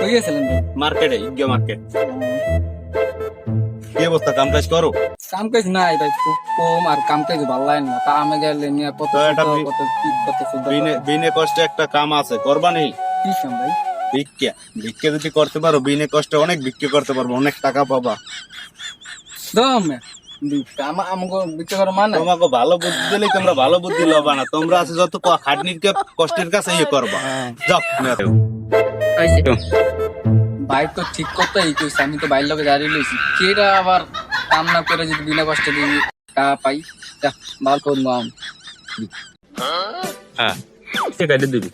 কই গেছিলেন ভাই? মার্কেটে ইগা মার্কেট। কি অবস্থা, কাম কাজ করো? কাম কাজ নাই ভাই, খুব কম, আর কাম কাজ ভালো লাগে না। তা আমি গেলে নিয়ে কত তো এটা বিনে কষ্টে একটা কাম আছে, করবা নি? কি কাম ভাই? ভিক্ষা। ভিক্ষা যদি করতে পারো বিনে কষ্টে অনেক ভিক্ষা করতে পারবো, অনেক টাকা পাবা। দম আমাকে বিক্রি করার মানে তোমাকে ভালো বুদ্ধি দিলেই তোমরা ভালো বুদ্ধি লবা না, তোমরা আছে যত খাটনির কষ্টের কাছে ইয়ে করবা। যাও ভাই তো ঠিক করতেই কইছে, আমি তো বাইর লোকে দাঁড়িয়ে লইছি, কেরা আবার কাম না করে যদি বিনা কষ্টে দিই টাকা পাই, যা ভালো করবো আমি। হ্যাঁ ঠিক আছে দিবি।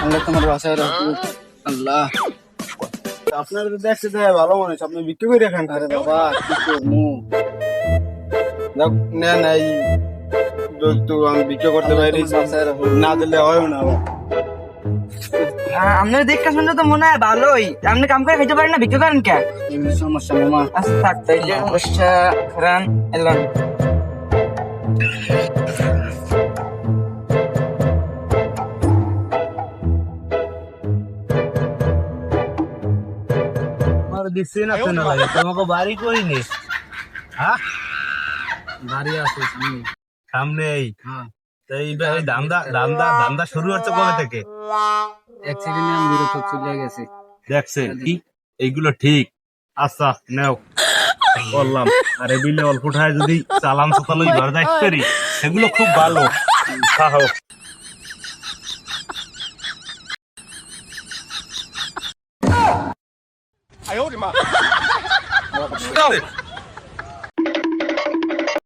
আল্লাহ তোমার বাসায় রাখুক, আল্লাহ। আপনার দেখতে দেয় ভালো মানুষ, আপনি বিক্রি করে রাখেন। আরে বাবা কি করবো, নেন এই তো আমি বিক্রি করতে পারি, বাসায় রাখুক। না দিলে হয় না। আপনার দেখা শুনলে তো মনে হয় ভালোই, আপনি কাম করে খাইতে পারেন না, বিক্রি করেন কে? এমনি সমস্যা মামা। আচ্ছা থাক, তাইলে সমস্যা করেন এলাম। আমার দিচ্ছি না কেন লাগে, তোমাকে বাড়ি করিনি? হ্যাঁ বাড়ি আছে সামনে। সামনে এই হ্যাঁ, এইবার এই ধান্দা শুরু হচ্ছে কবে থেকে? অ্যাক্সিডেন্টে আমি বিরত চলে গেছে। দেখছেন কি এইগুলো ঠিক? আচ্ছা নেও বললাম, আর এগুলো অল্প ঠায় যদি চালান চালালো ঘর যাইতে পারি, সেগুলো খুব ভালো। খাও